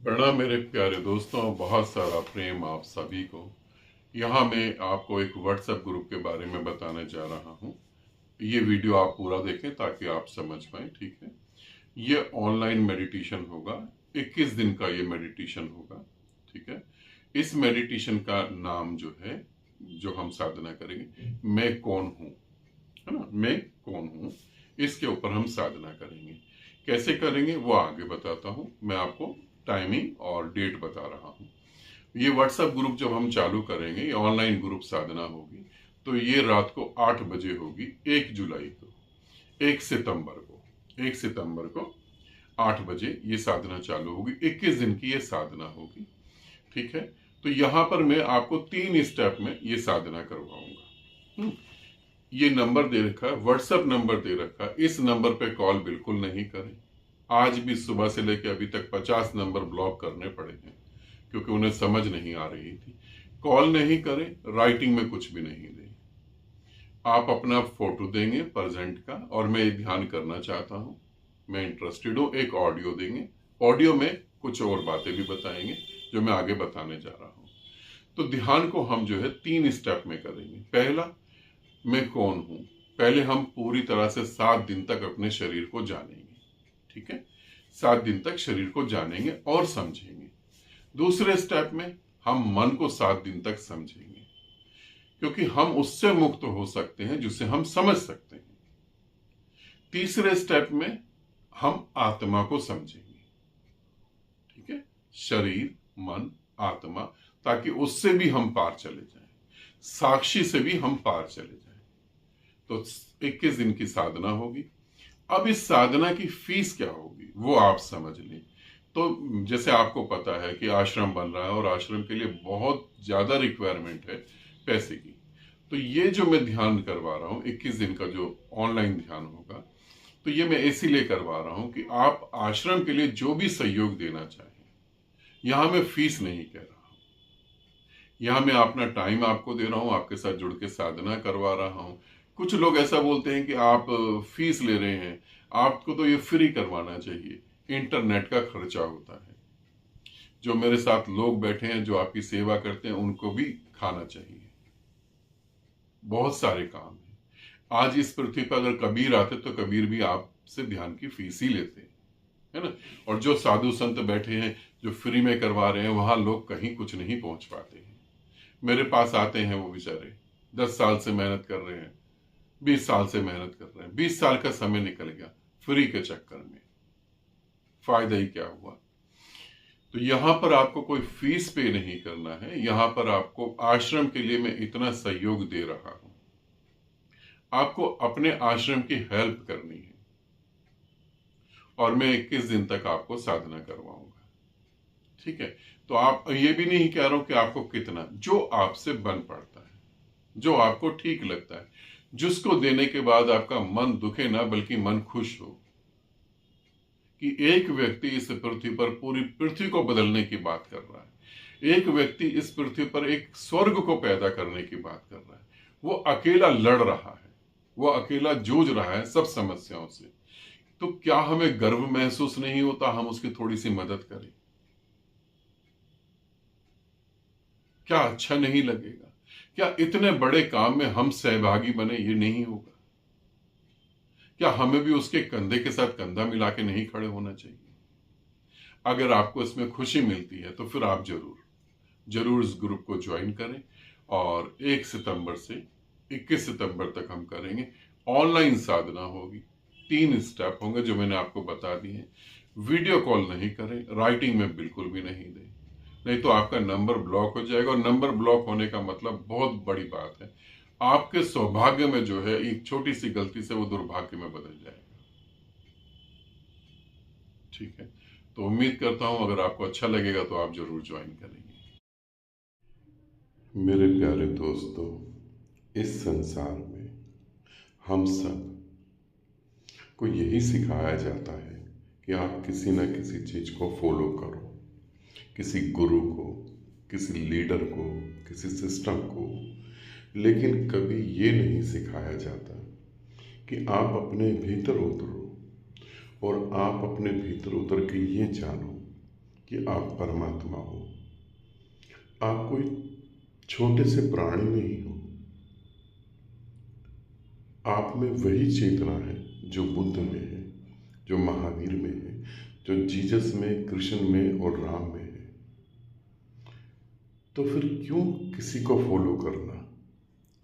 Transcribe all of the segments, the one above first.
प्रणाम मेरे प्यारे दोस्तों, बहुत सारा प्रेम आप सभी को। यहाँ मैं आपको एक व्हाट्सएप ग्रुप के बारे में बताने जा रहा हूँ। ये वीडियो आप पूरा देखें ताकि आप समझ पाए। ठीक है, ये ऑनलाइन मेडिटेशन होगा। 21 दिन का ये मेडिटेशन होगा। ठीक है, इस मेडिटेशन का नाम जो है, जो हम साधना करेंगे, मैं कौन हूँ, है ना, मैं कौन हूँ, इसके ऊपर हम साधना करेंगे। कैसे करेंगे वो आगे बताता हूँ। मैं आपको टाइमिंग और डेट बता रहा हूँ। ये व्हाट्सएप ग्रुप जब हम चालू करेंगे, ये ऑनलाइन ग्रुप साधना होगी, तो ये रात को 8 बजे होगी। 1 जुलाई को, 1 सितंबर को 8 बजे ये साधना चालू होगी। 21 दिन की ये साधना होगी। ठीक है, तो यहां पर मैं आपको 3 स्टेप में ये साधना करवाऊंगा। ये नंबर दे रखा है, व्हाट्सएप नंबर दे रखा है। इस नंबर पे कॉल बिल्कुल नहीं करें। आज भी सुबह से लेकर अभी तक 50 नंबर ब्लॉक करने पड़े हैं क्योंकि उन्हें समझ नहीं आ रही थी। कॉल नहीं करें, राइटिंग में कुछ भी नहीं दें। आप अपना फोटो देंगे प्रेजेंट का, और मैं ये ध्यान करना चाहता हूं, मैं इंटरेस्टेड हूं। एक ऑडियो देंगे, ऑडियो में कुछ और बातें भी बताएंगे जो मैं आगे बताने जा रहा हूं। तो ध्यान को हम जो है 3 स्टेप में करेंगे। पहला, मैं कौन हूं। पहले हम पूरी तरह से 7 दिन तक अपने शरीर को जानेंगे। ठीक है, 7 दिन तक शरीर को जानेंगे और समझेंगे। दूसरे स्टेप में हम मन को 7 दिन तक समझेंगे, क्योंकि हम उससे मुक्त हो सकते हैं जिसे हम समझ सकते हैं। तीसरे स्टेप में हम आत्मा को समझेंगे। ठीक है, शरीर, मन, आत्मा, ताकि उससे भी हम पार चले जाएं, साक्षी से भी हम पार चले जाएं। तो 21 दिन की साधना होगी। अब इस साधना की फीस क्या होगी वो आप समझ लें। तो जैसे आपको पता है कि आश्रम बन रहा है और आश्रम के लिए बहुत ज्यादा रिक्वायरमेंट है पैसे की। तो ये जो मैं ध्यान करवा रहा हूँ, 21 दिन का जो ऑनलाइन ध्यान होगा, तो ये मैं इसीलिए करवा रहा हूँ कि आप आश्रम के लिए जो भी सहयोग देना चाहें, यहां मैं फीस नहीं कह रहा हूं। यहां मैं अपना टाइम आपको दे रहा हूं, आपके साथ जुड़ के साधना करवा रहा हूं। कुछ लोग ऐसा बोलते हैं कि आप फीस ले रहे हैं, आपको तो ये फ्री करवाना चाहिए। इंटरनेट का खर्चा होता है। जो मेरे साथ लोग बैठे हैं, जो आपकी सेवा करते हैं, उनको भी खाना चाहिए। बहुत सारे काम हैं। आज इस पृथ्वी पर अगर कबीर आते तो कबीर भी आपसे ध्यान की फीस ही लेते, है ना। और जो साधु संत बैठे हैं जो फ्री में करवा रहे हैं, वहां लोग कहीं कुछ नहीं पहुंच पाते हैं। मेरे पास आते हैं वो बेचारे, 10 साल से मेहनत कर रहे हैं, 20 साल से मेहनत कर रहे हैं, 20 साल का समय निकल गया फ्री के चक्कर में। फायदा ही क्या हुआ। तो यहां पर आपको कोई फीस पे नहीं करना है। यहां पर आपको आश्रम के लिए मैं इतना सहयोग दे रहा हूं, आपको अपने आश्रम की हेल्प करनी है। और मैं 21 दिन तक आपको साधना करवाऊंगा। ठीक है, तो आप ये भी नहीं कह रहा हूं कि आपको कितना, जो आपसे बन पड़ता है, जो आपको ठीक लगता है, जिसको देने के बाद आपका मन दुखे ना बल्कि मन खुश हो कि एक व्यक्ति इस पृथ्वी पर पूरी पृथ्वी को बदलने की बात कर रहा है। एक व्यक्ति इस पृथ्वी पर एक स्वर्ग को पैदा करने की बात कर रहा है। वो अकेला लड़ रहा है, वो अकेला जूझ रहा है सब समस्याओं से। तो क्या हमें गर्व महसूस नहीं होता हम उसकी थोड़ी सी मदद करें? क्या अच्छा नहीं लगेगा? क्या इतने बड़े काम में हम सहभागी बने, ये नहीं होगा? क्या हमें भी उसके कंधे के साथ कंधा मिला के नहीं खड़े होना चाहिए? अगर आपको इसमें खुशी मिलती है तो फिर आप जरूर जरूर इस ग्रुप को ज्वाइन करें। और 1 सितंबर से 21 सितंबर तक हम करेंगे। ऑनलाइन साधना होगी, 3 स्टेप होंगे जो मैंने आपको बता दिए हैं। वीडियो कॉल नहीं करें, राइटिंग में बिल्कुल भी नहीं दें, नहीं तो आपका नंबर ब्लॉक हो जाएगा। और नंबर ब्लॉक होने का मतलब बहुत बड़ी बात है। आपके सौभाग्य में जो है एक छोटी सी गलती से वो दुर्भाग्य में बदल जाएगा। ठीक है, तो उम्मीद करता हूं अगर आपको अच्छा लगेगा तो आप जरूर ज्वाइन करेंगे। मेरे प्यारे दोस्तों, इस संसार में हम सब को यही सिखाया जाता है कि आप किसी न किसी चीज को फॉलो करो, किसी गुरु को, किसी लीडर को, किसी सिस्टम को। लेकिन कभी ये नहीं सिखाया जाता कि आप अपने भीतर उतरो और आप अपने भीतर उतर के ये जानो कि आप परमात्मा हो। आप कोई छोटे से प्राणी नहीं हो। आप में वही चेतना है जो बुद्ध में है, जो महावीर में है, जो जीसस में, कृष्ण में और राम में है। तो फिर क्यों किसी को फॉलो करना?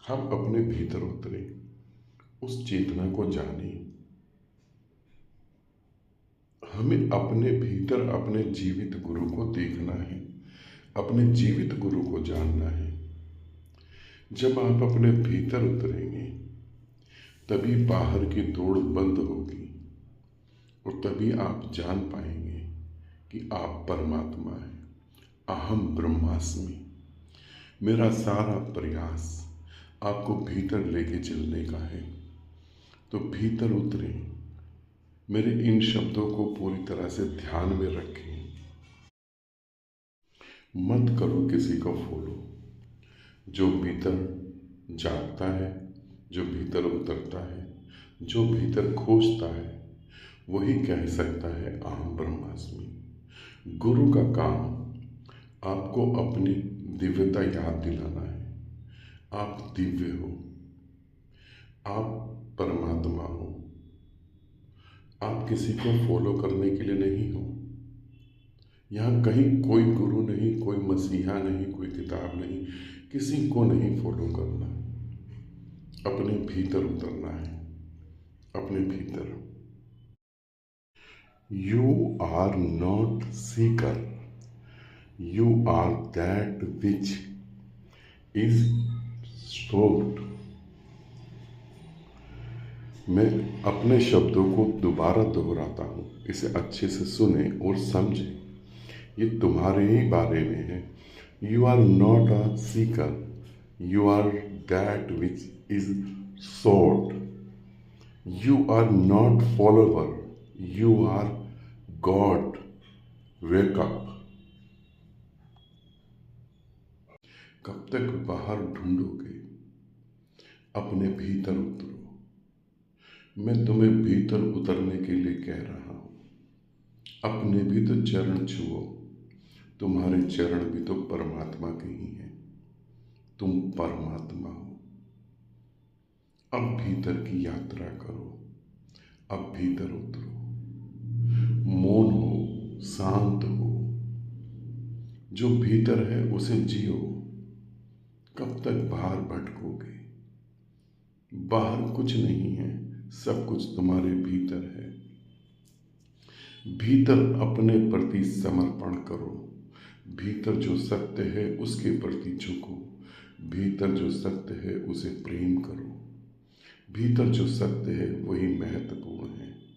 हम अपने भीतर उतरे, उस चेतना को जाने। हमें अपने भीतर अपने जीवित गुरु को देखना है, अपने जीवित गुरु को जानना है। जब आप अपने भीतर उतरेंगे तभी बाहर की दौड़ बंद होगी और तभी आप जान पाएंगे कि आप परमात्मा हैं। अहम ब्रह्मास्मि। मेरा सारा प्रयास आपको भीतर लेके चलने का है। तो भीतर उतरें, मेरे इन शब्दों को पूरी तरह से ध्यान में रखें। मत करो किसी को फॉलो। जो भीतर जागता है, जो भीतर उतरता है, जो भीतर खोजता है, वही कह सकता है अहम ब्रह्मास्मि। गुरु का काम आपको अपनी दिव्यता याद दिलाना है। आप दिव्य हो, आप परमात्मा हो। आप किसी को फॉलो करने के लिए नहीं हो। यहाँ कहीं कोई गुरु नहीं, कोई मसीहा नहीं, कोई किताब नहीं। किसी को नहीं फॉलो करना, अपने भीतर उतरना है, अपने भीतर। You are not seeker, you are that which is sought. मैं अपने शब्दों को दोबारा दोहराता हूँ, इसे अच्छे से सुने और समझें। ये तुम्हारे ही बारे में है। You are not a seeker, you are that which is sought. You are not follower, you are God. Wake up. कब तक बाहर ढूंढोगे? अपने भीतर उतरो। मैं तुम्हें भीतर उतरने के लिए कह रहा हूं। अपने भी तो चरण छुओ। तुम्हारे चरण भी तो परमात्मा के ही हैं। तुम परमात्मा हो। अब भीतर की यात्रा करो, अब भीतर उतरो। मौन हो, शांत हो। जो भीतर है उसे जियो। कब तक बाहर भटकोगे? बाहर कुछ नहीं है, सब कुछ तुम्हारे भीतर है। भीतर अपने प्रति समर्पण करो। भीतर जो सत्य है उसके प्रति झुको। भीतर जो सत्य है उसे प्रेम करो। भीतर जो सत्य है वही महत्वपूर्ण है।